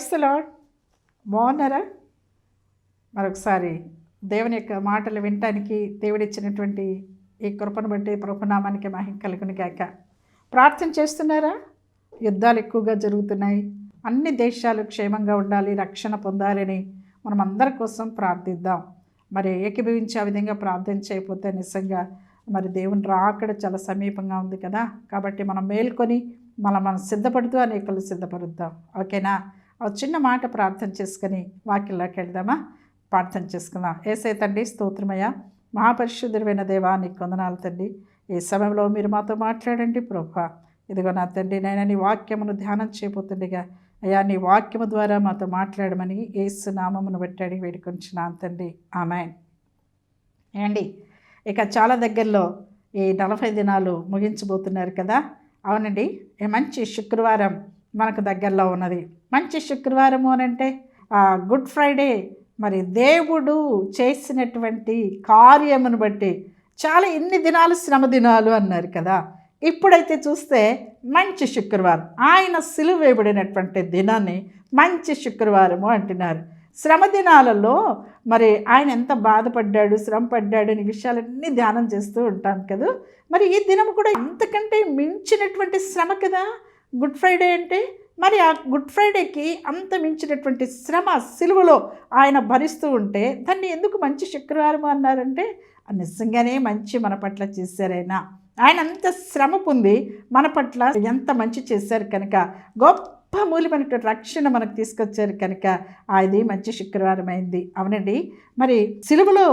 Praise the lord. బాగున్నారా? మరొకసారి దేవుని యొక్క మాటలు వినటానికి దేవుడిచ్చినటువంటి ఈ కృపను బట్టి ప్రభునామానికి మహిమ కలుగును గాక. ప్రార్థన చేస్తున్నారా? యుద్ధాలు ఎక్కువగా జరుగుతున్నాయి. అన్ని దేశాలు క్షేమంగా ఉండాలి, రక్షణ పొందాలని మనం అందరి కోసం ప్రార్థిద్దాం. మరి ఏకీభవించి ఆ విధంగా ప్రార్థన చేయకపోతే నిజంగా మరి దేవుని రాకడ చాలా సమీపంగా ఉంది కదా. కాబట్టి మనం మేల్కొని మనం సిద్ధపడుతూ అనేకలు సిద్ధపడుద్దాం. ఓకేనా? ఒక చిన్న మాట ప్రార్థన చేసుకొని వాక్యంలోకి వెళ్దామా? ప్రార్థన చేసుకుందాం. యేసయ్య తండ్రి, స్తోత్రమయ్యా, మహాపరిశుద్ధుడైన దేవా, నీకు వందనాలు తండ్రి. ఈ సమయంలో మీరు మాతో మాట్లాడండి ప్రభువా. ఇదిగో నా తండ్రి, నేను నీ వాక్యమును ధ్యానం చేయబోతుండగా అయ్యా, నీ వాక్యము ద్వారా మాతో మాట్లాడమని యేసు నామమును బట్టి అడిగి వేడుకొంచున్నాను తండ్రి. ఆమేన్. ఏండి, ఇక చాలా దగ్గరలో ఈ 40 దినాలు ముగించబోతున్నారు కదా. అవునండి, ఈ మంచి శుక్రవారం మనకు దగ్గరలో ఉన్నది. మంచి శుక్రవారము అనంటే గుడ్ ఫ్రైడే. మరి దేవుడు చేసినటువంటి కార్యమును బట్టి చాలా ఇన్ని దినాలు శ్రమ దినాలు అన్నారు కదా. ఇప్పుడైతే చూస్తే మంచి శుక్రవారం, ఆయన సిలువ వేయబడినటువంటి దినాన్ని మంచి శుక్రవారము అంటున్నారు. శ్రమ దినాలలో మరి ఆయన ఎంత బాధపడ్డాడు, శ్రమ పడ్డాడు అనే విషయాలన్నీ ధ్యానం చేస్తూ ఉంటాం కదా. మరి ఈ దినం కూడా అంతకంటే మించినటువంటి శ్రమ కదా గుడ్ ఫ్రైడే అంటే. మరి ఆ గుడ్ ఫ్రైడేకి అంత మించినటువంటి శ్రమ సిలువలో ఆయన భరిస్తూ ఉంటే దాన్ని ఎందుకు మంచి శుక్రవారం అన్నారంటే నిజంగానే మంచి మన పట్ల చేశారైనా. ఆయన అంత శ్రమ పొంది మన పట్ల ఎంత మంచి చేశారు కనుక, గొప్ప మూల్యమైనటువంటి రక్షణ మనకు తీసుకొచ్చారు కనుక అది మంచి శుక్రవారం అయింది. అవునండి, మరి సిలువలో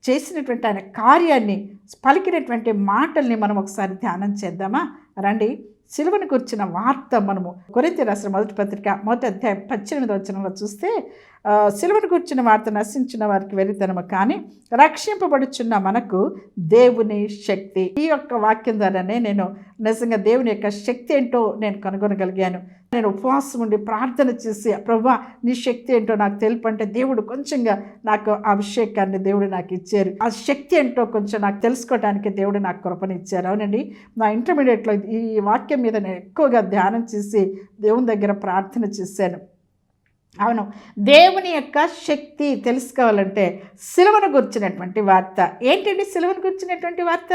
చేసినటువంటి ఆయన కార్యాన్ని, పలికినటువంటి మాటల్ని మనం ఒకసారి ధ్యానం చేద్దామా? రండి. సిలువను కూర్చిన వార్త మనము కొరింథీ రాసిన మొదటి పత్రిక 1వ అధ్యాయం 18వ వచనంలో చూస్తే, సిలువను కూర్చిన వార్త నశించిన వారికి వెరితనము, కానీ రక్షింపబడుచున్న మనకు దేవుని శక్తి. ఈ యొక్క వాక్యం ద్వారానే నేను నిజంగా దేవుని యొక్క శక్తి ఏంటో నేను కనుగొనగలిగాను. నేను ఉపవాసం ఉండి ప్రార్థన చేసి, ప్రభువా నీ శక్తి ఏంటో నాకు తెలుపంటే దేవుడు కొంచెంగా నాకు ఆ అభిషేకాన్ని దేవుడు నాకు ఇచ్చారు. ఆ శక్తి ఏంటో కొంచెం నాకు తెలుసుకోవడానికి దేవుడు నాకు కృపనిచ్చారు. అవునండి, నా ఇంటర్మీడియట్లో ఈ వాక్యం మీద నేను ఎక్కువగా ధ్యానం చేసి దేవుని దగ్గర ప్రార్థన చేశాను. అవును, దేవుని యొక్క శక్తి తెలుసుకోవాలంటే సిలువను గురించినటువంటి వార్త ఏంటండి? సిలువను గురించినటువంటి వార్త,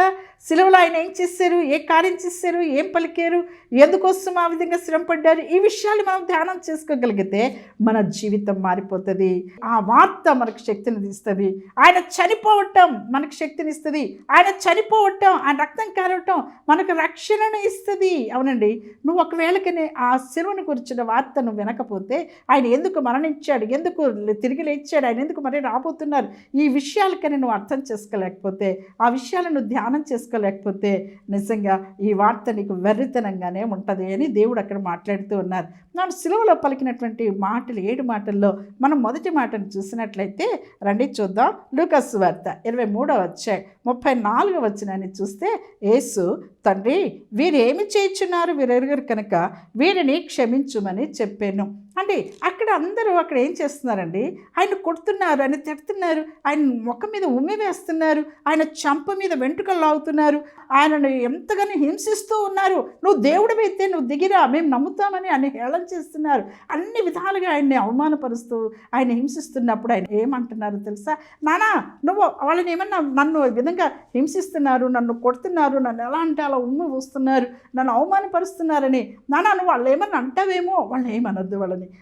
సిలువలో ఆయన ఏం చేశారు, ఏ కార్యం చేశారు, ఏం పలికారు, ఎందుకోసం ఆ విధంగా శ్రమ పడ్డారు, ఈ విషయాలు మనం ధ్యానం చేసుకోగలిగితే మన జీవితం మారిపోతుంది. ఆ వార్త మనకు శక్తిని ఇస్తుంది. ఆయన చనిపోవటం మనకు శక్తిని ఇస్తుంది. ఆయన చనిపోవటం, ఆయన రక్తం కారవటం మనకు రక్షణను ఇస్తుంది. అవునండి, నువ్వు ఒకవేళకనే ఆ సిలువను గురించిన వార్త నువ్వు వినకపోతే, ఆయన ఎందుకు మరణించాడు, ఎందుకు తిరిగి లేచాడు, ఆయన ఎందుకు మరి రాబోతున్నారు, ఈ విషయాలకని నువ్వు అర్థం చేసుకోలేకపోతే, ఆ విషయాలను నువ్వు ధ్యానం చేసుకోలేకపోతే నిజంగా ఈ వార్త నీకు వెర్రితనంగానే ఉంటుంది అని దేవుడు అక్కడ మాట్లాడుతూ ఉన్నారు. మనం సిలువలో పలికినటువంటి మాటలు 7 మాటల్లో మనం మొదటి మాటను చూసినట్లయితే రండి చూద్దాం. లూకాసు వార్త 23వ అధ్యాయం 34వ వచనాన్ని చూస్తే, యేసు, తండ్రి వీరు ఏమి చేయుచున్నారు, వీరెరుగరు కనుక వీరిని క్షమించుమని చెప్పాను. అంటే అక్కడ అందరూ అక్కడ ఏం చేస్తున్నారండి, ఆయన కొడుతున్నారు, ఆయన తిడుతున్నారు, ఆయన ముఖం మీద ఉమ్మి వేస్తున్నారు, ఆయన చంప మీద వెంట్రుకలు లాగుతున్నారు, ఆయనను ఎంతగానో హింసిస్తూ ఉన్నారు. నువ్వు దేవుడివైతే నువ్వు దిగిరా, మేము నమ్ముతామని ఆయన హేళన చేస్తున్నారు. అన్ని విధాలుగా ఆయన్ని అవమానపరుస్తూ ఆయన హింసిస్తున్నప్పుడు ఆయన ఏమంటున్నారు తెలుసా? నానా, నువ్వు వాళ్ళని ఏమన్నా, నన్ను ఈ విధంగా హింసిస్తున్నారు, నన్ను కొడుతున్నారు, నన్ను ఎలా అంటే అలా ఉమ్మి వస్తున్నారు, నన్ను అవమానపరుస్తున్నారని, నానా నువ్వు వాళ్ళు ఏమన్నా అంటావేమో, వాళ్ళని ఏమనొద్దు,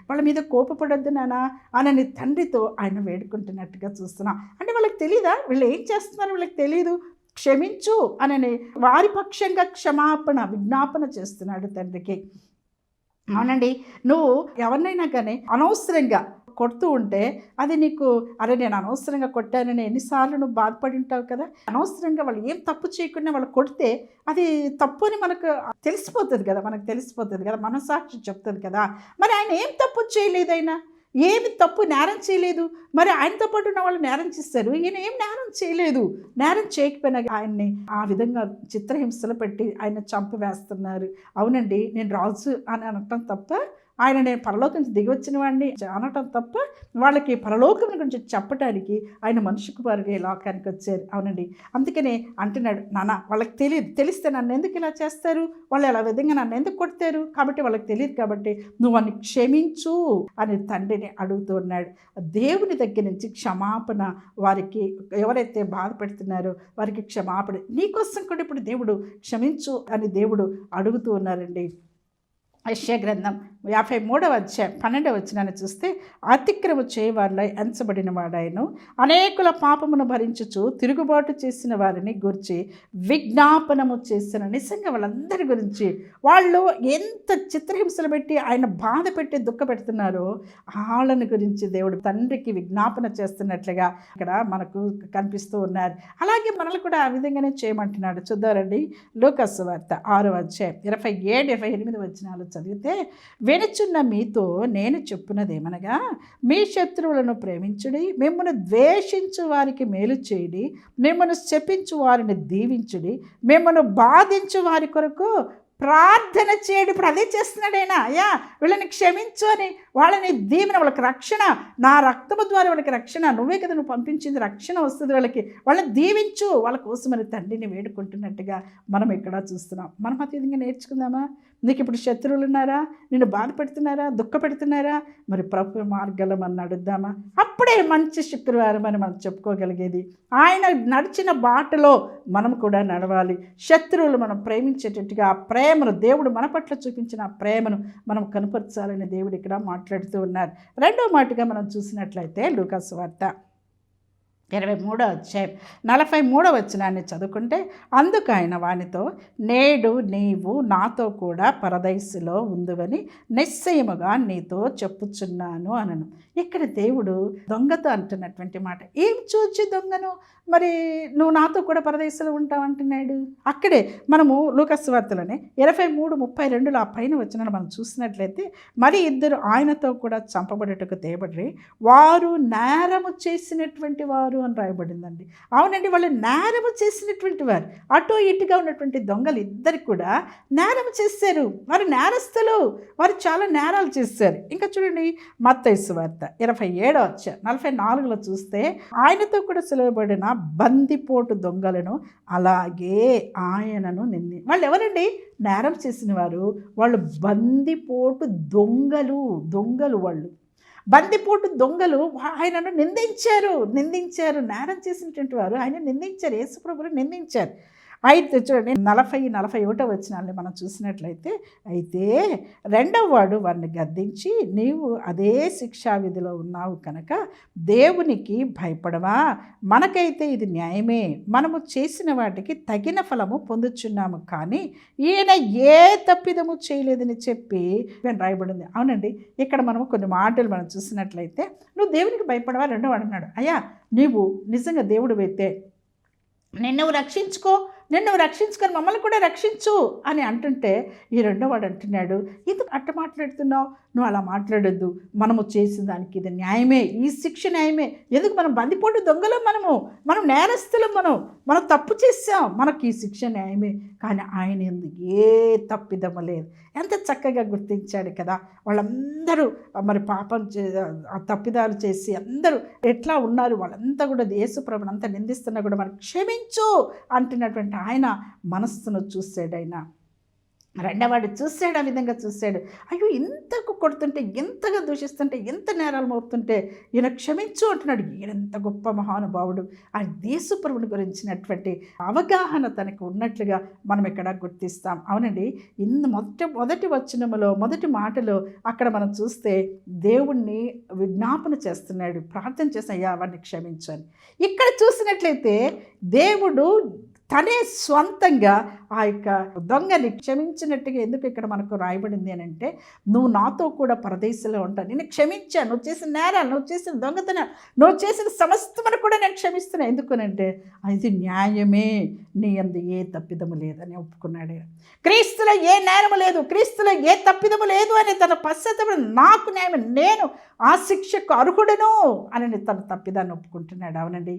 వాళ్ళ మీద కోపపడొద్దు నానా అని తండ్రితో ఆయన వేడుకుంటున్నట్టుగా చూస్తున్నా. అంటే వాళ్ళకి తెలీదా వీళ్ళు ఏం చేస్తున్నారు, వీళ్ళకి తెలీదు. క్షమించు అని వారి పక్షంగా క్షమాపణ విజ్ఞాపన చేస్తున్నాడు తండ్రికి. అవునండి, నువ్వు ఎవరినైనా కానీ అనవసరంగా కొడుతూ ఉంటే అది నీకు, అరే నేను అనవసరంగా కొట్టానని ఎన్నిసార్లు నువ్వు బాధపడి ఉంటావు కదా. అనవసరంగా వాళ్ళు ఏం తప్పు చేయకుండా వాళ్ళు కొడితే అది తప్పు అని మనకు తెలిసిపోతుంది కదా, మనసాక్షి చెప్తుంది కదా. మరి ఆయన ఏం తప్పు చేయలేదు, ఆయన ఏమి తప్పు నేరం చేయలేదు. మరి ఆయనతో పాటు ఉన్న వాళ్ళు నేరం చేస్తారు, ఈయన ఏం నేరం చేయలేదు. నేరం చేయకపోయినా ఆయన్ని ఆ విధంగా చిత్రహింసలు పెట్టి ఆయన చంపివేస్తున్నారు. అవునండి, నేను రాజు అని అనటం తప్ప ఆయన నేను పరలోకం నుంచి దిగి వచ్చిన వాడిని అనటం తప్ప వాళ్ళకి పరలోకం గురించి చెప్పడానికి ఆయన మనిషి కుమారుడు ఈ లోకానికి వచ్చారు. అవునండి, అందుకనే అంటున్నాడు, నాన్న వాళ్ళకి తెలియదు, తెలిస్తే నన్ను ఎందుకు ఇలా చేస్తారు, వాళ్ళు ఎలా విధంగా నన్ను ఎందుకు కొడతారు, కాబట్టి వాళ్ళకి తెలియదు, కాబట్టి నువ్వు వాడిని క్షమించు అని తండ్రిని అడుగుతూ ఉన్నాడు. దేవుని దగ్గర నుంచి క్షమాపణ, వారికి ఎవరైతే బాధ పెడుతున్నారో వారికి క్షమాపణ, నీకోసం కూడా ఇప్పుడు దేవుడు క్షమించు అని దేవుడు అడుగుతూ ఉన్నారండి. యెషయా గ్రంథం 53వ అధ్యాయం 12వ వచనాన్ని చూస్తే, అతిక్రమ చేయవారిలో ఎంచబడిన వాడాయను, అనేకుల పాపమును భరించుచు తిరుగుబాటు చేసిన వారిని గురించి విజ్ఞాపనము చేసిన. నిజంగా వాళ్ళందరి గురించి వాళ్ళు ఎంత చిత్రహింసలు పెట్టి ఆయన బాధ పెట్టి దుఃఖ పెడుతున్నారో వాళ్ళని గురించి దేవుడు తండ్రికి విజ్ఞాపన చేస్తున్నట్లుగా ఇక్కడ మనకు కనిపిస్తూ ఉన్నారు. అలాగే మనల్ని కూడా ఆ విధంగానే చేయమంటున్నాడు. చూద్దారండి, లూకాసు వార్త 6వ అధ్యాయం 27-28 వచనాలు చదివితే, వెనుచున్న మీతో నేను చెప్పున్నదేమనగా, మీ శత్రువులను ప్రేమించుడి, మిమ్మల్ని ద్వేషించు వారికి మేలు చేయుడి, మిమ్మల్ని శపించు వారిని దీవించుడి, మిమ్మల్ని బాధించు వారి కొరకు ప్రార్థన చేయడు. ఇప్పుడు అదే చేస్తున్నాడైనా, అయ్యా వీళ్ళని క్షమించు అని, వాళ్ళని దీవెన, వాళ్ళకి రక్షణ, నా రక్తము ద్వారా వాళ్ళకి రక్షణ, నువ్వే కదా నువ్వు పంపించింది, రక్షణ వస్తుంది వాళ్ళకి, వాళ్ళని దీవించు, వాళ్ళ కోసమని తండ్రిని వేడుకుంటున్నట్టుగా మనం ఇక్కడ చూస్తున్నాం. మనం అతి విధంగా నేర్చుకుందామా? నీకు ఇప్పుడు శత్రువులు ఉన్నారా, నిన్ను బాధ పెడుతున్నారా, దుఃఖ పెడుతున్నారా, మరి ప్రభు మార్గాల్లో మనం నడుద్దామా? అప్పుడే మంచి శుక్రవారం అని మనం చెప్పుకోగలిగేది. ఆయన నడిచిన బాటలో మనం కూడా నడవాలి. శత్రువులు మనం ప్రేమించేటట్టుగా ఆ ప్రేమను, దేవుడు మన పట్ల చూపించిన ఆ ప్రేమను మనం కనపరచాలని దేవుడు ఇక్కడ మాట్లాడుతూ ఉన్నారు. రెండో మాటగా మనం చూసినట్లయితే లూకాసు వార్త 23వ అధ్యాయం 43వ వచనాన్ని చదువుకుంటే, అందుకు ఆయన వానితో, నేడు నీవు నాతో కూడా పరదైసులో ఉందువని నిశ్చయముగా నీతో చెప్పుచున్నాను అనను. ఇక్కడ దేవుడు దొంగతో అంటున్నటువంటి మాట. ఏం చూచి దొంగను, మరి నువ్వు నాతో కూడా పరదేశంలో ఉంటావు అంటున్నాడు. అక్కడే మనము లూకాసు వార్తలోనే 23:32 ఆ పైన వచనాన్ని మనం చూసినట్లయితే, మరి ఇద్దరు ఆయనతో కూడా చంపబడేటకు తేబడి వారు నేరము చేసినటువంటి వారు అని రాయబడిందండి. అవునండి, వాళ్ళు నేరము చేసినటువంటి వారు. అటు ఇటుగా ఉన్నటువంటి దొంగలు ఇద్దరు కూడా నేరము చేశారు. వారు నేరస్తులు, వారు చాలా నేరాలు చేశారు. ఇంకా చూడండి, మత్తయి సువార్త 27వ అధ్యాయం 44లో చూస్తే, ఆయనతో కూడా సులువబడిన బందిపోటు దొంగలను అలాగే ఆయనను వాళ్ళు ఎవరండి? నేరం చేసిన వారు. వాళ్ళు బందిపోటు దొంగలు వాళ్ళు బందిపోటు దొంగలు ఆయనను నిందించారు. నేరం చేసినటువంటి వారు ఆయన నిందించారు, యేసుప్రభువుని నిందించారు. అయితే చూడండి, 40-41 వచనాల్ని మనం చూసినట్లయితే, అయితే రెండవ వాడు వారిని గద్దించి, నీవు అదే శిక్షా విధిలో ఉన్నావు కనుక దేవునికి భయపడవా? మనకైతే ఇది న్యాయమే, మనము చేసిన వాటికి తగిన ఫలము పొందుచున్నాము, కానీ ఈయన ఏ తప్పిదము చేయలేదని చెప్పి రాయబడింది. అవునండి, ఇక్కడ మనము కొన్ని మాటలు మనం చూసినట్లయితే, నువ్వు దేవునికి భయపడవా? రెండో వాడు అన్నాడు, అయ్యా నీవు నిజంగా దేవుడు అయితే నిన్ను రక్షించుకొని మమ్మల్ని కూడా రక్షించు అని అంటుంటే, ఈ రెండో వాడు అంటున్నాడు, ఎందుకు అట్ట మాట్లాడుతున్నావు? నువ్వు అలా మాట్లాడొద్దు, మనము చేసిన దానికి ఇది న్యాయమే, ఈ శిక్ష న్యాయమే. ఎందుకు? మనం బందిపోటు దొంగలం, మనం నేరస్తులం, మనం తప్పు చేసాం, మనకి ఈ శిక్ష న్యాయమే. కానీ ఆయన ఎందుకు ఏ తప్పిదము లేదు. ఎంత చక్కగా గుర్తించాడు కదా. వాళ్ళందరూ మరి పాపం తప్పిదాలు చేసి అందరూ ఎట్లా ఉన్నారు, వాళ్ళంతా కూడా యేసుప్రభుని అంతా నిందిస్తున్నా కూడా మనం క్షమించు అంటున్నటువంటి ఆయన మనస్సును చూశాడు. ఆయన రెండవాడు చూశాడు, ఆ విధంగా చూశాడు. అయ్యో, ఇంతకు కొడుతుంటే, ఎంతగా దూషిస్తుంటే, ఎంత నేరాలు మోపుతుంటే ఈయన క్షమించు అంటున్నాడు. ఈయనంత గొప్ప మహానుభావుడు. ఆ యేసుప్రభుని గురించినటువంటి అవగాహన తనకు ఉన్నట్లుగా మనం ఇక్కడ గుర్తిస్తాం. అవునండి, మొదటి వచనములో మొదటి మాటలో అక్కడ మనం చూస్తే దేవుణ్ణి విజ్ఞాపన చేస్తున్నాడు, ప్రార్థన చేసిన, అయ్యా వాడిని క్షమించు అని. ఇక్కడ చూసినట్లయితే దేవుడు తనే స్వంతంగా ఆ యొక్క దొంగని క్షమించినట్టుగా ఎందుకు ఇక్కడ మనకు రాయబడింది అని అంటే, నువ్వు నాతో కూడా పరదేశంలో ఉంటాను, నేను క్షమించాను, నువ్వు చేసిన నేరాలు, నువ్వు చేసిన దొంగతనం, నువ్వు చేసిన సమస్తమును కూడా నేను క్షమిస్తున్నాను. ఎందుకనంటే అది న్యాయమే, నీ యందు ఏ తప్పిదము లేదని ఒప్పుకున్నాడు. క్రీస్తులో ఏ నేరము లేదు, క్రీస్తులో ఏ తప్పిదము లేదు అని తన పశ్చాత్తాపం, నాకు న్యాయం, నేను ఆ శిక్షకు అర్హుడను అని తన తప్పిదాన్ని ఒప్పుకుంటున్నాడు. అవునండి,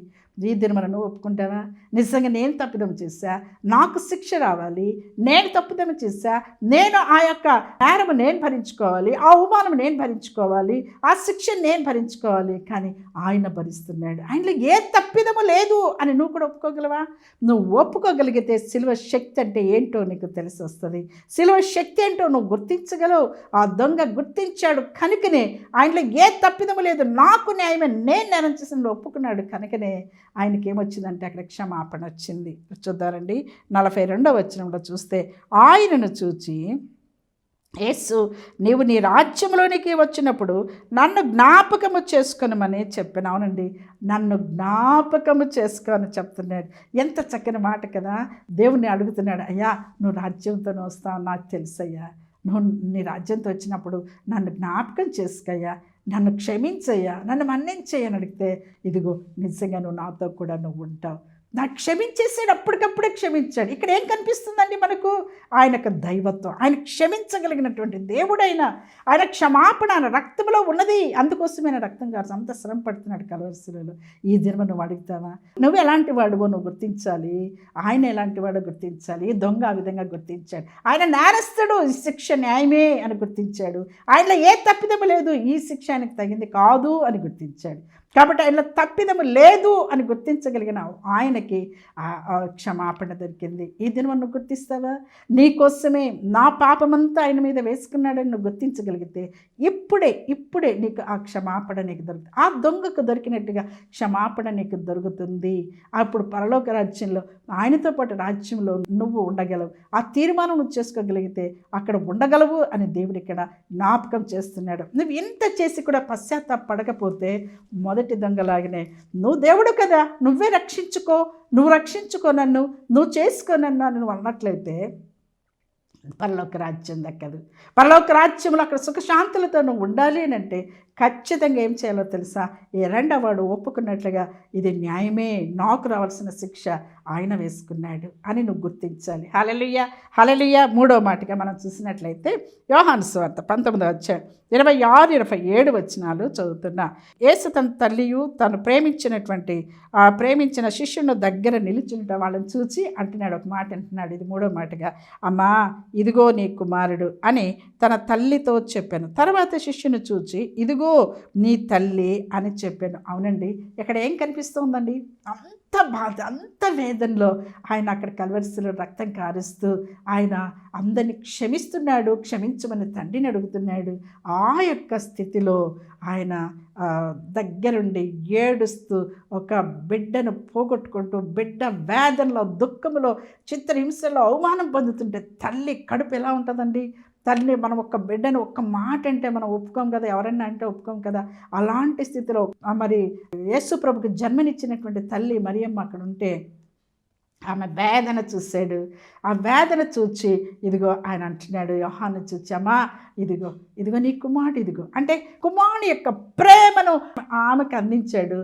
ఈ దినమున నువ్వు ఒప్పుకుంటావా? నిజంగా నేను తప్పిదం చేశా, నాకు శిక్ష రావాలి, నేను తప్పిదం చేశా, నేను ఆ యొక్క నేరము నేను భరించుకోవాలి, ఆ అవమానం నేను భరించుకోవాలి, ఆ శిక్ష నేను భరించుకోవాలి. కానీ ఆయన భరిస్తున్నాడు. ఆయనలో ఏ తప్పిదము లేదు అని నువ్వు కూడా ఒప్పుకోగలవా? నువ్వు ఒప్పుకోగలిగితే సిలువ శక్తి అంటే ఏంటో నీకు తెలిసి వస్తుంది. సిలువ శక్తి ఏంటో నువ్వు గుర్తించగలవు. ఆ దొంగ గుర్తించాడు కనుకనే ఆయనలో ఏ తప్పిదము లేదు, నాకు న్యాయమే, నేను నేరం చేసిన ఒప్పుకున్నాడు కనుకనే ఆయనకి ఏమొచ్చిందంటే అక్కడ క్షమాపణ వచ్చింది. చూద్దారండి 42వ వచనంలో చూస్తే, ఆయనను చూచి యేసు, నీవు నీ రాజ్యంలోనికి వచ్చినప్పుడు నన్ను జ్ఞాపకము చేసుకొనమని చెప్పాను. అవునండి, నన్ను జ్ఞాపకము చేసుకోని చెప్తున్నాడు. ఎంత చక్కని మాట కదా. దేవుణ్ణి అడుగుతున్నాడు, అయ్యా నువ్వు రాజ్యంతో వస్తావు నాకు తెలుసయ్యా, నువ్వు నీ రాజ్యంతో వచ్చినప్పుడు నన్ను జ్ఞాపకం చేసుకోయ్యా, నన్ను క్షమించయ్యా, నన్ను మన్నించయ్యా అని అడిగితే, ఇదిగో నిజంగా నువ్వు నాతో కూడా నువ్వు ఉంటావు. నాకు క్షమించేసాడు, అప్పటికప్పుడే క్షమించాడు. ఇక్కడ ఏం కనిపిస్తుందండి మనకు? ఆయనకు దైవత్వం, ఆయన క్షమించగలిగినటువంటి దేవుడైన ఆయన క్షమాపణ ఆయన రక్తంలో ఉన్నది. అందుకోసమే ఆయన రక్తం కాదు అంత శ్రమ పడుతున్నాడు కలవరిశిలలో. ఈ దినం నువ్వు అడుగుతావా? నువ్వు ఎలాంటి వాడువో నువ్వు గుర్తించాలి, ఆయన ఎలాంటి వాడో గుర్తించాలి. దొంగ ఆ విధంగా గుర్తించాడు. ఆయన నేరస్తుడు, ఈ శిక్ష న్యాయమే అని గుర్తించాడు. ఆయనలో ఏ తప్పిదము లేదు, ఈ శిక్ష ఆయనకు తగింది కాదు అని గుర్తించాడు. కాబట్టి ఆయనలో తప్పిదము లేదు అని గుర్తించగలిగిన ఆయనకి క్షమాపణ దొరికింది. ఈ దినం నువ్వు గుర్తిస్తావా? నీకోసమే నా పాపమంతా ఆయన మీద వేసుకున్నాడని నువ్వు గుర్తించగలిగితే ఇప్పుడే నీకు ఆ క్షమాపణ నీకు దొరుకుతుంది. ఆ దొంగకు దొరికినట్టుగా క్షమాపణ నీకు దొరుకుతుంది. అప్పుడు పరలోక రాజ్యంలో ఆయనతో పాటు రాజ్యంలో నువ్వు ఉండగలవు. ఆ తీర్మానం నువ్వు చేసుకోగలిగితే అక్కడ ఉండగలవు అని దేవుడు ఇక్కడ జ్ఞాపకం చేస్తున్నాడు. నువ్వు ఇంత చేసి కూడా పశ్చాత్తాపడకపోతే మొదటి దొంగలాగానే నువ్వు దేవుడు కదా, నువ్వే రక్షించుకో, నువ్వు రక్షించుకో, నువ్వు చేసుకో నన్ను నువ్వు అన్నట్లయితే పరలోక రాజ్యం దక్కదు. పరలోక రాజ్యంలో అక్కడ సుఖశాంతులతో నువ్వు ఉండాలి అని అంటే ఖచ్చితంగా ఏం చేయాలో తెలుసా? ఈ రెండవ వాడు ఒప్పుకున్నట్లుగా ఇది న్యాయమే, నాకు రావాల్సిన శిక్ష ఆయన వేసుకున్నాడు అని నువ్వు గుర్తించాలి. హల్లెలూయా, హల్లెలూయా. మూడో మాటగా మనం చూసినట్లయితే యోహాను సువార్త 19వ అధ్యాయం 26, 27 వచనాలు చదువుతున్నా. యేసు తన తల్లియు తను ప్రేమించిన శిష్యుని దగ్గర నిలిచినట వాళ్ళని చూచి అంటున్నాడు, ఒక మాట అంటున్నాడు. ఇది మూడో మాటగా, అమ్మా ఇదిగో నీ కుమారుడు అని తన తల్లితో చెప్పాను. తర్వాత శిష్యుని చూచి ఇదిగో నీ తల్లి అని చెప్పాను. అవునండి, ఇక్కడ ఏం కనిపిస్తుందండి? అంత బాధ, అంత వేదనలో ఆయన అక్కడ కల్వరిశిలలో రక్తం కారుస్తూ ఆయన అందరినీ క్షమిస్తున్నాడు, క్షమించమని తండ్రిని అడుగుతున్నాడు. ఆ యొక్క స్థితిలో ఆయన దగ్గరుండి ఏడుస్తూ ఒక బిడ్డను పోగొట్టుకుంటూ, బిడ్డ వేదనలో, దుఃఖంలో, చిత్రహింసలో అవమానం పొందుతుంటే తల్లి కడుపు ఎలా ఉంటుందండి? తల్లి మనం ఒక బిడ్డను ఒక్క మాట అంటే మనం ఒప్పుకోం కదా, ఎవరన్నా అంటే ఒప్పుకోం కదా. అలాంటి స్థితిలో మరి యేసు ప్రభుకి జన్మనిచ్చినటువంటి తల్లి మరియమ్మ అక్కడ ఉంటే ఆమె వేదన చూశాడు. ఆ వేదన చూచి ఇదిగో ఆయన అంటున్నాడు, యోహాను చూచి, అమ్మా ఇదిగో నీ కుమారుడు, ఇదిగో అంటే కుమారుని యొక్క ప్రేమను ఆమెకు అందించాడు.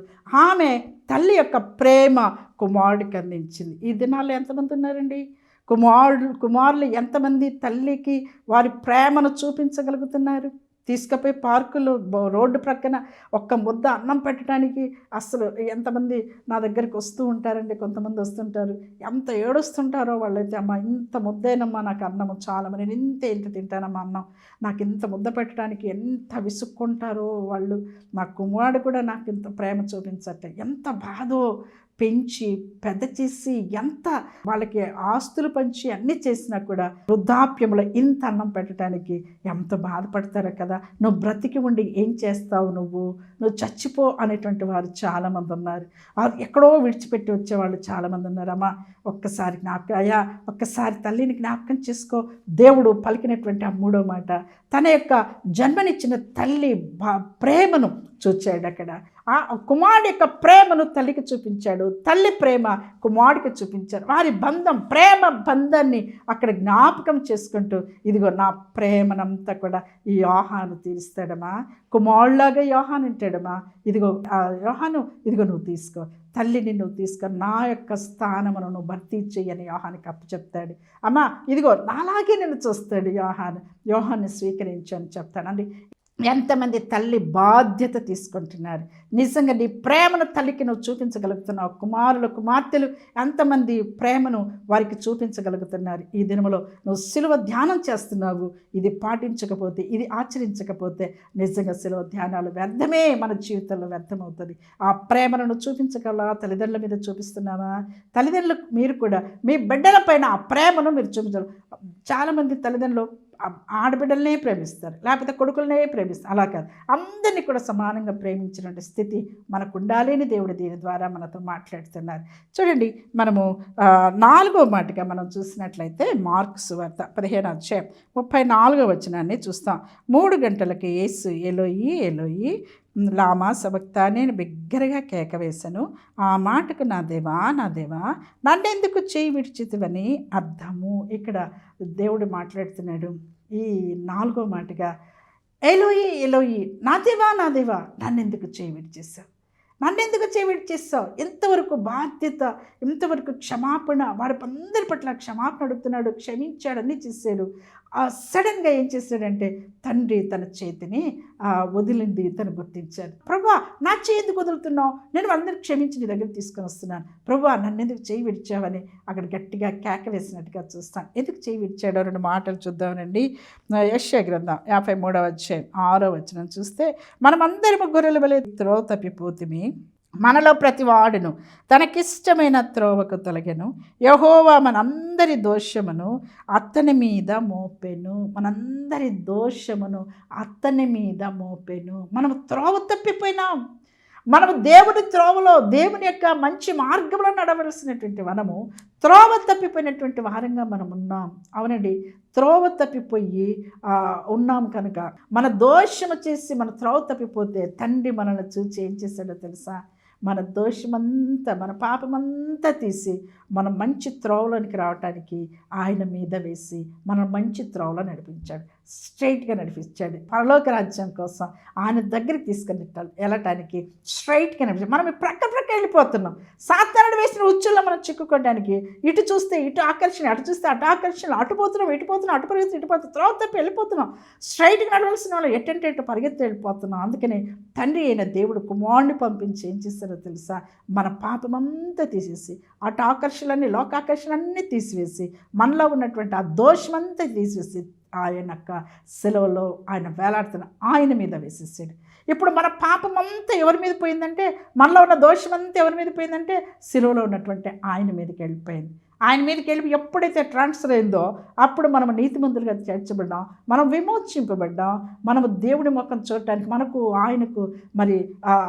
ఆమె తల్లి యొక్క ప్రేమ కుమారుడికి అందించింది. ఈ దినాల్లో ఎంతమంది ఉన్నారండి? కుమారులు ఎంతమంది తల్లికి వారి ప్రేమను చూపించగలుగుతున్నారు? తీసుకుపోయి పార్కులు, రోడ్డు ప్రక్కన ఒక్క ముద్ద అన్నం పెట్టడానికి అసలు ఎంతమంది నా దగ్గరికి వస్తూ ఉంటారండి. కొంతమంది వస్తుంటారు, ఎంత ఏడుస్తుంటారో వాళ్ళైతే, అమ్మ ఇంత ముద్దేనమ్మా నాకు అన్నము చాలమ్మ, నేను ఇంత తింటానమ్మా అన్నం, నాకు ఇంత ముద్ద పెట్టడానికి ఎంత విసుక్కుంటారో వాళ్ళు. నా కుమారుడు కూడా నాకు ఇంత ప్రేమ చూపించట్లే, ఎంత బాధో, పెంచి పెద్ద చేసి ఎంత వాళ్ళకి ఆస్తులు పంచి అన్నీ చేసినా కూడా వృద్ధాప్యంలో ఇంత అన్నం పెట్టడానికి ఎంత బాధపడతారో కదా. నువ్వు బ్రతికి ఉండి ఏం చేస్తావు, నువ్వు చచ్చిపో అనేటువంటి వారు చాలామంది ఉన్నారు. ఎక్కడో విడిచిపెట్టి వచ్చేవాళ్ళు చాలామంది ఉన్నారు. అమ్మ ఒక్కసారి అయ్యా ఒక్కసారి తల్లిని జ్ఞాపకం చేసుకో. దేవుడు పలికినటువంటి ఆ మూడో మాట, తన యొక్క జన్మనిచ్చిన తల్లి ప్రేమను చూచాడు. అక్కడ ఆ కుమారుడి యొక్క ప్రేమను తల్లికి చూపించాడు, తల్లి ప్రేమ కుమారుడికి చూపించాడు. వారి ప్రేమ బంధాన్ని అక్కడ జ్ఞాపకం చేసుకుంటూ ఇదిగో నా ప్రేమనంతా కూడా ఈ యోహాను తీరుస్తాడమ్మా, కుమారులాగా యోహాను ఉంటాడమ్మా, ఇదిగో యోహాను ఇదిగో నువ్వు తీసుకో, తల్లిని నువ్వు తీసుకొని నా యొక్క స్థానమును నువ్వు భర్తీ చెయ్యని యోహానికి అప్పచెప్తాడు. అమ్మా ఇదిగో నాలాగే నేను చూస్తాడు యోహాన్ని స్వీకరించని చెప్తానండి. ఎంతమంది తల్లి బాధ్యత తీసుకుంటున్నారు? నిజంగా నీ ప్రేమను తల్లికి నువ్వు చూపించగలుగుతున్నావు. కుమారులు కుమార్తెలు ఎంతమంది ప్రేమను వారికి చూపించగలుగుతున్నారు? ఈ దినములో నువ్వు సిలువ ధ్యానం చేస్తున్నావు. ఇది పాటించకపోతే, ఇది ఆచరించకపోతే నిజంగా సిలువ ధ్యానాలు వ్యర్థమే, మన జీవితంలో వ్యర్థమవుతుంది. ఆ ప్రేమను నువ్వు చూపించగలవా? తల్లిదండ్రుల మీద చూపిస్తున్నావా? తల్లిదండ్రులు మీరు కూడా మీ బిడ్డల పైన ఆ ప్రేమను మీరు చూపించాలి. చాలామంది తల్లిదండ్రులు ఆడబిడ్డలనే ప్రేమిస్తారు, లేకపోతే కొడుకులనే ప్రేమిస్తారు. అలా కాదు, అందరినీ కూడా సమానంగా ప్రేమించినటువంటి స్థితి మనకు ఉండాలి అని దేవుడు దీని ద్వారా మనతో మాట్లాడుతున్నారు. చూడండి, మనము 4వ మాటగా మనం చూసినట్లయితే మార్కు సువార్త 15:34 వచనాన్ని చూస్తాం. 3 గంటలకి యేసు ఎలోయి ఎలోయి లామా సబక్తాని అని బిగ్గరగా కేక వేశాను. ఆ మాటకు నా దేవా నా దేవా నన్నెందుకు చేయి విడిచితివని అర్థము. ఇక్కడ దేవుడు మాట్లాడుతున్నాడు. ఈ 4వ మాటగా ఎలోయి ఎలోయి నా దేవా నన్నెందుకు చేయి విడిచేశావు, నన్నెందుకు చేయి విడిచేస్తావు. ఇంతవరకు బాధ్యత, ఇంతవరకు క్షమాపణ, వాడి అందరి పట్ల క్షమాపణ అడుగుతున్నాడు, క్షమించాడు, అన్నీ చేశాడు. సడన్గా ఏం చేశాడంటే తండ్రి తన చేతిని వదిలింది తను గుర్తించాడు. ప్రభువా నా చేయి ఎందుకు వదులుతున్నావు, నేను అందరిని క్షమించి నీ దగ్గర తీసుకొని వస్తున్నాను, ప్రభువా నన్ను ఎందుకు చేయి విడిచావని అక్కడ గట్టిగా కేక వేసినట్టుగా చూస్తాను. ఎందుకు చేయి విడిచాడో 2 మాటలు చూద్దామనండి. యెషయా గ్రంథం 53వ అధ్యాయం 6వ వచనం చూస్తే, మనమందరము గొర్రెల వలె త్రోవ తప్పిపోతిమి, మనలో ప్రతి వాడును తనకిష్టమైన త్రోవకు తొలగెను, యెహోవా మనందరి దోషమును అతని మీద మోపెను. మనందరి దోషమును అతని మీద మోపెను. మనము త్రోవ తప్పిపోయినాం. మనము దేవుని త్రోవలో, దేవుని యొక్క మంచి మార్గంలో నడవలసినటువంటి మనము త్రోవ తప్పిపోయినటువంటి వారంగా మనం ఉన్నాం. అవునండి, త్రోవ తప్పిపోయి ఉన్నాం కనుక మన దోషము చేసి మన త్రోవ తప్పిపోతే తండ్రి మనల్ని చూచి ఏం చేశాడో తెలుసా? మన దోషమంతా, మన పాపమంతా తీసి మనం మంచి త్రోవలోనికి రావటానికి ఆయన మీద వేసి మనం మంచి త్రోవలో నడిపించాడు, స్ట్రైట్గా నడిపించాడు. పరలోక రాజ్యం కోసం ఆయన దగ్గరికి తీసుకొని వెళ్ళటానికి స్ట్రైట్గా నడిపించాడు. మనం ప్రక్క వెళ్ళిపోతున్నాం. సాతానుడు వేసిన ఉచ్చుల్లో మనం చిక్కుకోవడానికి, ఇటు చూస్తే ఇటు ఆకర్షణ, అటు చూస్తే అటు ఆకర్షణ, అటు పోతున్నాం ఇటు పోతున్నాం, అటు పరిగెత్తి ఇటు పోతున్నాం, త్రోవ తప్పి వెళ్ళిపోతున్నాం. స్ట్రైట్గా నడవలసిన వాళ్ళు ఎట్టంటే ఇటు పరిగెత్తి వెళ్ళిపోతున్నాం. అందుకని తండ్రి అయిన దేవుడు కుమారుడిని పంపించి ఏం చేస్తారో తెలుసా? మన పాపమంతా తీసేసి, అటు ఆకర్షణలన్నీ, లోకాకర్షణలన్నీ తీసివేసి, మనలో ఉన్నటువంటి ఆ దోషమంతా తీసివేసి ఆయన యొక్క సెలవులో ఆయన వేలాడుతున్న ఆయన మీద వేసేసాడు. ఇప్పుడు మన పాపమంతా ఎవరి మీద పోయిందంటే, మనలో ఉన్న దోషమంతా ఎవరి మీద పోయిందంటే సిలువలో ఉన్నటువంటి ఆయన మీదకి వెళ్ళిపోయింది. ఆయన మీదకి వెళ్ళి ఎప్పుడైతే ట్రాన్స్ఫర్ అయిందో అప్పుడు మనం నీతిమంతులుగా చేర్చబడ్డాం, మనం విమోచింపబడ్డాం, మనము దేవుడి ముఖం చూడటానికి మనకు ఆయనకు మరి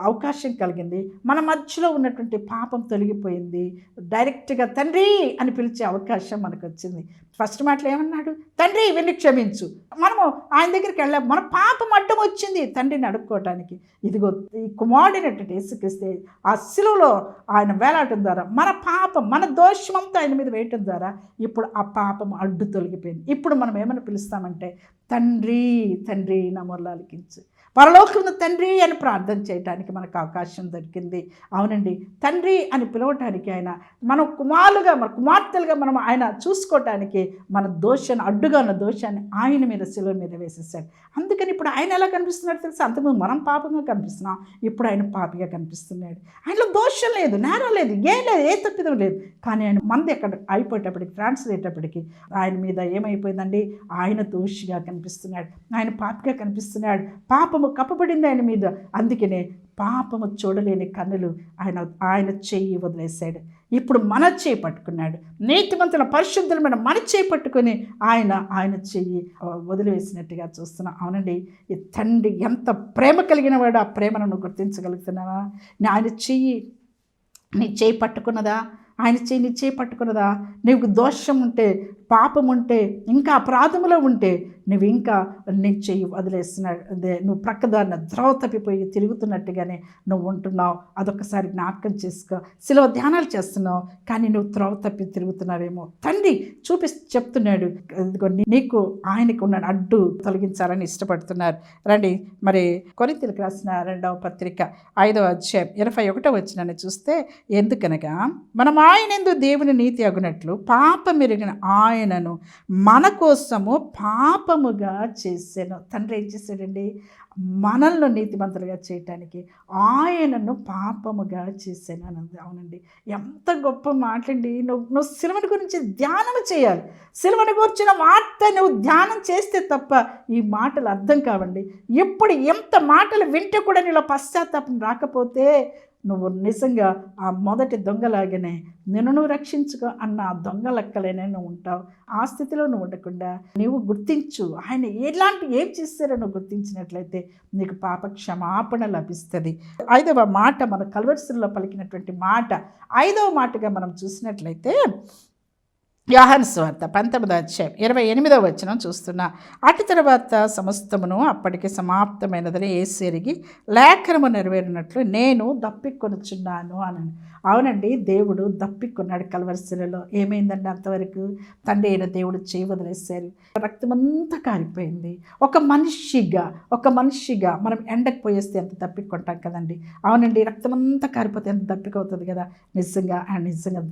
అవకాశం కలిగింది. మన మధ్యలో ఉన్నటువంటి పాపం తొలగిపోయింది. డైరెక్ట్గా తండ్రి అని పిలిచే అవకాశం మనకు వచ్చింది. ఫస్ట్ మాటలు ఏమన్నాడు? తండ్రి వీరిని క్షమించు. మనము ఆయన దగ్గరికి వెళ్ళాము, మన పాపం అడ్డం వచ్చింది తండ్రిని అడుక్కోవటానికి. ఇదిగో ఈ కుమారుడైనటువంటి యేసుక్రీస్తు ఆ సిలువలో ఆయన వేలాడటం ద్వారా మన పాపం, మన దోషమంతా ఆయన మీద వేయటం ద్వారా ఇప్పుడు ఆ పాపం అడ్డు తొలగిపోయింది. ఇప్పుడు మనం ఏమని పిలుస్తామంటే తండ్రి తండ్రి నా మొర్లు ఆలకించు, పరలోకమున తండ్రి అని ప్రార్థన చేయడానికి మనకు అవకాశం దొరికింది. అవునండి, తండ్రి అని పిలవటానికి ఆయన, మనం కుమారులుగా, మన కుమార్తెలుగా మనం ఆయన చూసుకోవటానికి మన దోషాన్ని, అడ్డుగా ఉన్న దోషాన్ని ఆయన మీద సిలువ మీద వేసేసాడు. అందుకని ఇప్పుడు ఆయన ఎలా కనిపిస్తున్నాడు తెలుసా? అంతకుముందు మనం పాపంగా కనిపిస్తున్నాం, ఇప్పుడు ఆయన పాపిగా కనిపిస్తున్నాడు. ఆయనలో దోషం లేదు, నేరం లేదు, ఏం లేదు, ఏ తప్పిదం లేదు. కానీ ఆయన మంది ఎక్కడ అయిపోయేటప్పటికి, ట్రాన్స్ఫర్ అయ్యేటప్పటికి ఆయన మీద ఏమైపోయిందండి? ఆయన దోషిగా కనిపిస్తున్నాడు, ఆయన పాపిగా కనిపిస్తున్నాడు. పాపము కప్పబడింది ఆయన మీద. అందుకనే పాపము చూడలేని కన్నులు ఆయన చెయ్యి వదిలేశాడు. ఇప్పుడు మన చేయి పట్టుకున్నాడు. నీతిమంతుల పరిశుద్ధులమైన మన చేయి పట్టుకొని ఆయన చెయ్యి వదిలివేసినట్టుగా చూస్తున్నాం. అవునండి, ఈ తండ్రి ఎంత ప్రేమ కలిగిన వాడు, ఆ ప్రేమను నువ్వు గుర్తించగలుగుతున్నావా? ఆయన చెయ్యి నీ చేయి పట్టుకున్నదా? ఆయన చెయ్యి నీ చేయి పట్టుకున్నదా? నీకు దోషం ఉంటే, పాపం ఉంటే, ఇంకా అపరాధములో ఉంటే నువ్వు ఇంకా నీ చెయ్యి వదిలేస్తున్నాడు, అదే నువ్వు ప్రక్కదారిన ద్రోవ తప్పిపోయి తిరుగుతున్నట్టుగానే నువ్వు ఉంటున్నావు. అదొకసారి జ్ఞాపకం చేసుకో. సిలువ ధ్యానాలు చేస్తున్నావు కానీ నువ్వు త్రోవ తప్పి తిరుగుతున్నావేమో. తండ్రి చెప్తున్నాడు, నీకు ఆయనకు ఉన్న అడ్డు తొలగించాలని ఇష్టపడుతున్నారు. రండి, మరి కొరింథీయులకు రాసిన 2వ పత్రిక 5వ అధ్యాయం 21వ వచనాన్ని చూస్తే, ఎందుకనగా మనం ఆయనందు దేవుని నీతి అగునట్లు పాపమెరిగిన ఆయనను మన కోసము పాప పాపముగా చేశాను. తండ్రి ఏం చేశాడండి? మనల్ని నీతిమంతులుగా చేయటానికి ఆయనను పాపముగా చేశాను అన్నది. అవునండి, ఎంత గొప్ప మాటండి. నువ్వు సిలువను గురించి ధ్యానం చేయాలి. సిలువను గురించిన వార్త నువ్వు ధ్యానం చేస్తే తప్ప ఈ మాటలు అర్థం కావండి. ఎప్పుడు ఎంత మాటలు వింటే కూడా నీలో పశ్చాత్తాపం రాకపోతే నువ్వు నిజంగా ఆ మొదటి దొంగలాగానే నిన్ను రక్షించుకో అన్న ఆ దొంగ లెక్కలేనే నువ్వు ఉంటావు. ఆ స్థితిలో నువ్వు ఉండకుండా నీవు గుర్తించు, ఆయన ఏం చేస్తారో నువ్వు గుర్తించినట్లయితే నీకు పాప క్షమాపణ లభిస్తుంది. 5వ మాట మన కల్వరిసిలో పలికినటువంటి మాట, 5వ మాటగా మనం చూసినట్లయితే యోహాను సువార్త 19వ అధ్యాయం 28వ వచనం చూస్తున్నా. అటు తర్వాత సమస్తమును అప్పటికి సమాప్తమైనదని యేసు ఎరిగి లేఖనము నెరవేరినట్లు నేను దప్పికొనుచున్నాను అని. అవునండి, దేవుడు దప్పికొన్నాడు కల్వరిశిలలో. ఏమైందండి అంతవరకు? తండ్రి అయిన దేవుడు చేయి వదిలేశారు, రక్తమంతా కారిపోయింది. ఒక మనిషిగా మనం ఎండకు పోయేస్తే ఎంత దప్పికొంటాం కదండి. అవునండి, రక్తమంతా కారిపోతే ఎంత దప్పికవుతుంది కదా. నిజంగా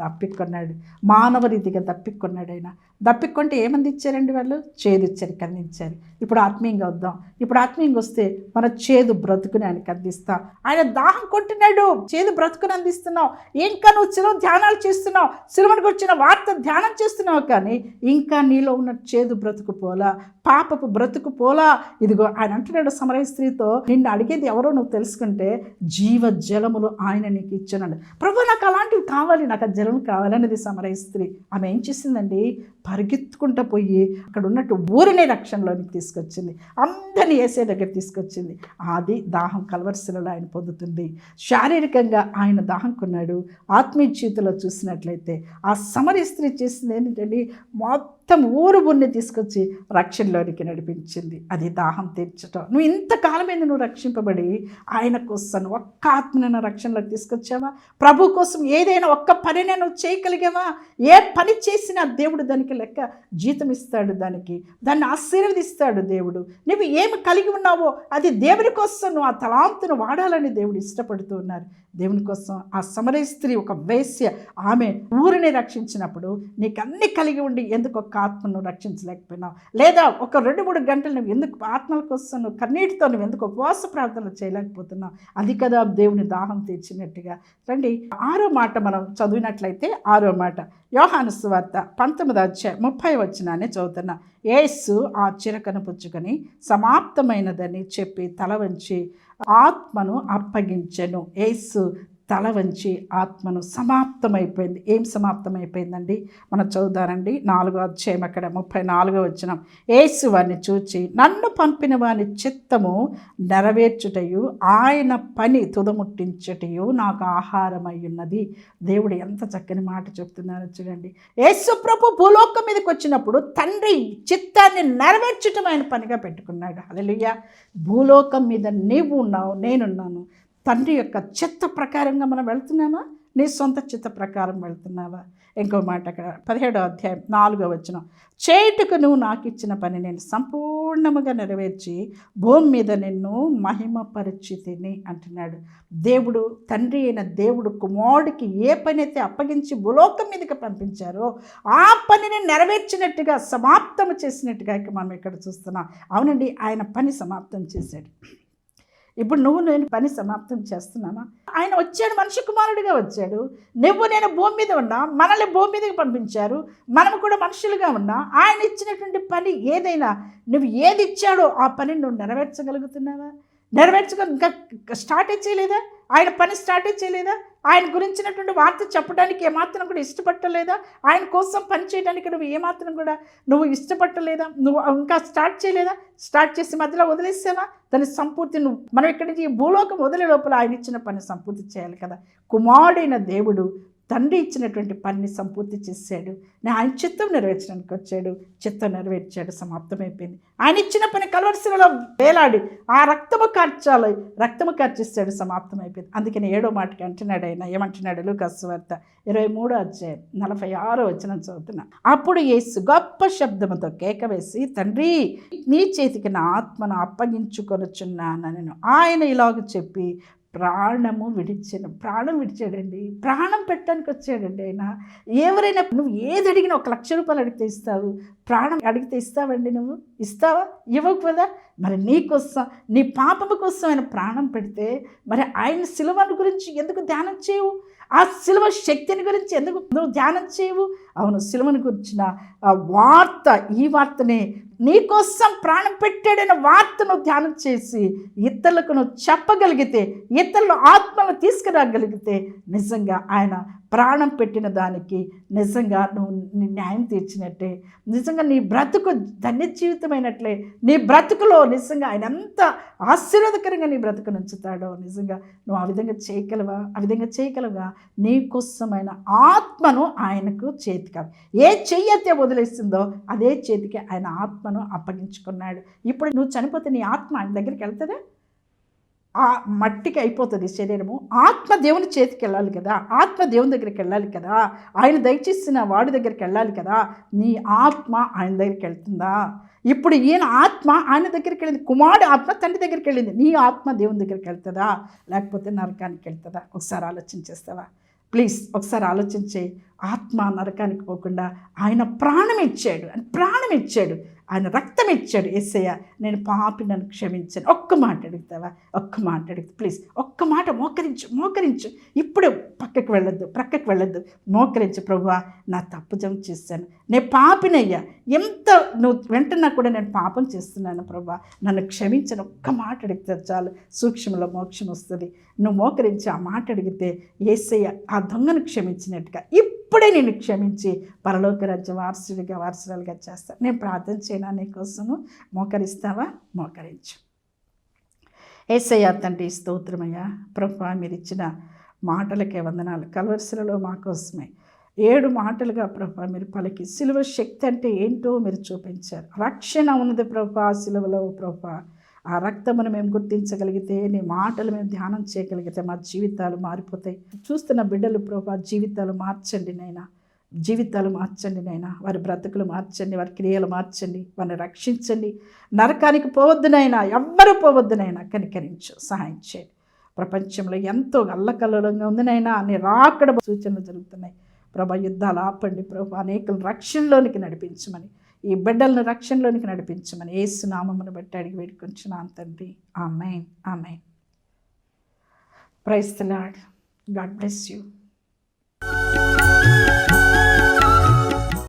దప్పికొన్నాడు, మానవ రీతిగా దప్పికొన్నాడు. ఆయన దప్పికొంటే ఏమంది ఇచ్చారండి? వాళ్ళు చేదు ఇచ్చారు, అందించారు. ఇప్పుడు ఆత్మీయంగా వద్దాం. ఇప్పుడు ఆత్మీయంగా వస్తే మన చేదు బ్రతుకుని ఆయనకు అందిస్తాం. ఆయన దాహం కొట్టినాడు, చేదు బ్రతుకుని అందిస్తున్నావు. ఇంకా నువ్వు సిలువ ధ్యానాలు చేస్తున్నావు, సిలువను గురించిన వార్త ధ్యానం చేస్తున్నావు, కానీ ఇంకా నీలో ఉన్న చేదు బ్రతుకు పోలా, పాపపు బ్రతుకు పోలా. ఇదిగో ఆయన అంటున్నాడు సమరయ స్త్రీతో, నిన్ను అడిగేది ఎవరో నువ్వు తెలుసుకుంటే జీవ జలములు ఆయన నీకు ఇచ్చానండి. ప్రభు నాకు అలాంటివి కావాలి, నాకు ఆ జలం కావాలన్నది సమరయ స్త్రీ. ఆమె ఏం చేసిందండి? పరిగెత్తుకుంటూ పోయి అక్కడ ఉన్నట్టు ఊరినే రక్షణలోనికి తీసుకొచ్చింది, అందరినీ యేసయ్య దగ్గర తీసుకొచ్చింది. అది దాహం కల్వరిశిలలో ఆయన పొందుతుంది. శారీరకంగా ఆయన దాహం కొన్నాడు. ఆత్మీయ జీవితంలో చూసినట్లయితే ఆ సమరయ స్త్రీ చేసింది ఏంటంటే మొత్తం ఊరు బున్ని తీసుకొచ్చి రక్షణలోనికి నడిపించింది. అది దాహం తీర్చటం. నువ్వు ఇంతకాలమైంది నువ్వు రక్షింపబడి ఆయన కోసం ఒక్క ఆత్మనైనా రక్షణలోకి తీసుకొచ్చావా? ప్రభు కోసం ఏదైనా ఒక్క పనినే నువ్వు చేయగలిగావా? ఏ పని చేసినా దేవుడు దానికి లెక్క జీతం ఇస్తాడు, దాన్ని ఆశీర్వదిస్తాడు దేవుడు. నువ్వు ఏమి కలిగి ఉన్నావో అది దేవుని కోసం నువ్వు ఆ తలాంతును వాడాలని దేవుడు ఇష్టపడుతూ ఉన్నారు. దేవుని కోసం ఆ సమరయ స్త్రీ ఒక వేశ్య, ఆమె ఊరిని రక్షించినప్పుడు నీకు అన్ని కలిగి ఉండి ఎందుకు ఒక్క ఆత్మను రక్షించలేకపోయినావు? లేదా ఒక 2-3 గంటలు నువ్వు ఎందుకు ఆత్మల కోసం నువ్వు కన్నీటితో నువ్వు ఎందుకు ఉపవాస ప్రార్థనలు చేయలేకపోతున్నావు? అది కదా దేవుని దాహం తీర్చినట్టుగా. రండి 6వ మాట మనం చదివినట్లయితే, 6వ మాట యోహాను సువార్త 19వ అధ్యాయం 30వ వచనాన్ని చదువుతున్నా. యేసు ఆ చిరకను పుచ్చుకొని సమాప్తమైనదని చెప్పి తల వంచి ఆత్మను అప్పగించెను. యేసు తల వంచి ఆత్మను సమాప్తమైపోయింది. ఏం సమాప్తమైపోయిందండి? మనం చదువుదారండి 4వ అధ్యాయం అక్కడ 34వ వచనం. యేసు వారిని చూచి నన్ను పంపిన వాని చిత్తము నెరవేర్చుటయు ఆయన పని తుదముట్టించుటయు నాకు ఆహారమై ఉన్నది. దేవుడు ఎంత చక్కని మాట చెప్తున్నారో చూడండి. యేసు ప్రభు భూలోకం మీదకి వచ్చినప్పుడు తండ్రి చిత్తాన్ని నెరవేర్చటం ఆయన పనిగా పెట్టుకున్నాడు. హల్లెలూయా. భూలోకం మీద నీవు ఉన్నావు, నేనున్నాను. తండ్రి యొక్క చిత్త ప్రకారంగా మనం వెళ్తున్నామా? నీ సొంత చిత్త ప్రకారం వెళ్తున్నావా? ఇంకో మాట అక్కడ 17వ అధ్యాయం 4వ వచనం. చేయుటకు నువ్వు నాకు ఇచ్చిన పని నేను సంపూర్ణముగా నెరవేర్చి భూమి మీద నిన్ను మహిమపరిచితిని అంటున్నాడు. దేవుడు, తండ్రి అయిన దేవుడు కుమారుడికి ఏ పని అయితే అప్పగించి భూలోకం మీదకి పంపించారో ఆ పనిని నెరవేర్చినట్టుగా, సమాప్తం చేసినట్టుగా మనం ఇక్కడ చూస్తున్నాం. అవునండి, ఆయన పని సమాప్తం చేశాడు. ఇప్పుడు నువ్వు నేను పని సమాప్తం చేస్తున్నామా? ఆయన వచ్చాడు, మనిషి కుమారుడిగా వచ్చాడు. నేను భూమి మీద ఉన్నా, మనల్ని భూమి మీదకి పంపించారు, మనము కూడా మనుషులుగా ఉన్నా. ఆయన ఇచ్చినటువంటి పని ఏదైనా, నువ్వు ఏది ఇచ్చాడో ఆ పని నువ్వు నెరవేర్చగలుగుతున్నావా? ఇంకా స్టార్టే చేయలేదా? ఆయన పని స్టార్టే చేయలేదా? ఆయన గురించినటువంటి వార్త చెప్పడానికి ఏమాత్రం కూడా ఇష్టపట్టలేదా? ఆయన కోసం పని చేయడానికి నువ్వు ఏమాత్రం కూడా నువ్వు ఇష్టపట్టలేదా? నువ్వు ఇంకా స్టార్ట్ చేయలేదా? స్టార్ట్ చేసి మధ్యలో వదిలేసావా? దాని సంపూర్తి మనం ఇక్కడి నుంచి ఈ భూలోకం వదిలే లోపల ఆయన ఇచ్చిన పని సంపూర్తి చేయాలి కదా. కుమారుడైన దేవుడు తండ్రి ఇచ్చినటువంటి పనిని సంపూర్తి చేశాడు. ఆయన చిత్తం నెరవేర్చడానికి వచ్చాడు, చిత్తం నెరవేర్చాడు, సమాప్తమైపోయింది. ఆయన ఇచ్చిన పని కల్వరిశిలలో వేలాడి ఆ రక్తము కార్చిస్తాడు, సమాప్తమైపోయింది. అందుకని 7వ మాటకి అంటున్నాడు ఆయన. ఏమంటున్నాడు? లూకాసు సువార్త 23వ అధ్యాయం 46వ వచనం చదువుతున్నా. అప్పుడు యేసు గొప్ప శబ్దముతో కేక వేసి, తండ్రి నీ చేతికి నా ఆత్మను అప్పగించుకొనుచున్నాను. ఆయన ఇలాగ చెప్పి ప్రాణం విడిచాడండి. ప్రాణం పెట్టడానికి వచ్చాడండి ఆయన. ఎవరైనా నువ్వు ఏది అడిగినా 1,00,000 రూపాయలు అడిగితే ఇస్తావు, ప్రాణం అడిగితే ఇస్తావండి? నువ్వు ఇస్తావా? ఇవ్వకు కదా. మరి నీ కోసం, నీ పాపము కోసం ఆయన ప్రాణం పెడితే మరి ఆయన సిలువను గురించి ఎందుకు ధ్యానం చేయవు? ఆ సిలువ శక్తిని గురించి ఎందుకు నువ్వు ధ్యానం చేయవు? అవును, సిలువను గురించిన వార్త, ఈ వార్తనే నీకోసం ప్రాణం పెట్టాడన్న వార్తను ధ్యానం చేసి ఇతరులకు నువ్వు చెప్పగలిగితే, ఇతరుల ఆత్మను తీసుకురాగలిగితే నిజంగా ఆయన ప్రాణం పెట్టిన దానికి నిజంగా నువ్వు న్యాయం తీర్చినట్టే. నిజంగా నీ బ్రతుకు ధన్య జీవితమైనట్లే. నీ బ్రతుకులో నిజంగా ఆయన ఎంత ఆశీర్వాదకరంగా నీ బ్రతుకును ఉంచుతాడో. నిజంగా నువ్వు ఆ విధంగా చేయగలవా? నీకోసమైన ఆత్మను ఆయనకు చేతికి, ఏ చెయ్యతే వదిలేస్తుందో అదే చేతికి ఆయన ఆత్మను అప్పగించుకున్నాడు. ఇప్పుడు నువ్వు చనిపోతే నీ ఆత్మ ఆయన దగ్గరికి వెళ్తుందా? ఆ మట్టికి అయిపోతుంది శరీరము. ఆత్మ దేవుని చేతికి వెళ్ళాలి కదా, ఆత్మ దేవుని దగ్గరికి వెళ్ళాలి కదా, ఆయన దయచేసిన వాడి దగ్గరికి వెళ్ళాలి కదా. నీ ఆత్మ ఆయన దగ్గరికి వెళ్తుందా? ఇప్పుడు ఈయన ఆత్మ ఆయన దగ్గరికి వెళ్ళింది, కుమారుడు ఆత్మ తండ్రి దగ్గరికి వెళ్ళింది. నీ ఆత్మ దేవుని దగ్గరికి వెళ్తుందా, లేకపోతే నరకానికి వెళ్తుందా? ఒకసారి ఆలోచించేస్తావా? ప్లీజ్ ఒకసారి ఆలోచించే. ఆత్మ నరకానికి పోకుండా ఆయన ప్రాణం ఇచ్చాడు, ఆయన రక్తం ఇచ్చాడు. యేసయ్య, నేను పాపి, నన్ను క్షమించాను. ఒక్క మాట అడుగుతావా? ప్లీజ్ ఒక్క మాట మోకరించు. ఇప్పుడు ప్రక్కకి వెళ్ళొద్దు. మోకరించు. ప్రభువా, నా తప్పు చేశాను, నేను పాపినయ్యా, ఎంత నువ్వు వెంటనే కూడా నేను పాపం చేస్తున్నాను ప్రభువా, నన్ను క్షమించను. ఒక్క మాట అడిగితే చాలు, సూక్ష్మంలో మోక్షం వస్తుంది. నువ్వు మోకరించి ఆ మాట అడిగితే యేసయ్య ఆ దొంగను క్షమించినట్టుగా ఇప్పుడే నేను క్షమించి పరలోక రాజ్య వారసురాలుగా చేస్తాను. నేను ప్రార్థన చేయనా నీకోసము? మోకరిస్తావా? మోకరించు. యేసయ్య తండ్రి, స్తోత్రమయ్యా. ప్రభువా, మీరు ఇచ్చిన మాటలకే వందనాలు. కల్వరిశిలలో మా కోసమే 7 మాటలుగా ప్రభువా మీరు పలికి సిలువ శక్తి అంటే ఏంటో మీరు చూపించారు. రక్షణ ఉన్నది ప్రభువా సిలువలో. ప్రభువా, ఆ రక్తమును మేము గుర్తించగలిగితే, నీ మాటలు మేము ధ్యానం చేయగలిగితే మా జీవితాలు మారిపోతాయి. చూస్తున్న బిడ్డలు ప్రభువా జీవితాలు మార్చండి నైనా, వారి బ్రతుకులు మార్చండి, వారి క్రియలు మార్చండి, వారిని రక్షించండి. నరకానికి పోవద్దునైనా, ఎవ్వరూ పోవద్దునైనా కనికరించు, సహాయం చేయండి. ప్రపంచంలో ఎంతో అల్లకల్లోలంగా ఉందినైనా, నీ రాకడ సూచనలు జరుగుతున్నాయి ప్రభా. యుద్ధాలు ఆపండి ప్రభా, అనేకులను రక్షణలోనికి నడిపించమని, ఈ బిడ్డలను రక్షణలోనికి నడిపించమని యేసు నామమును బట్టి అడిగి వేడుకొంచున్నాను తండ్రి. ఆమేన్. Praise the Lord. God bless you.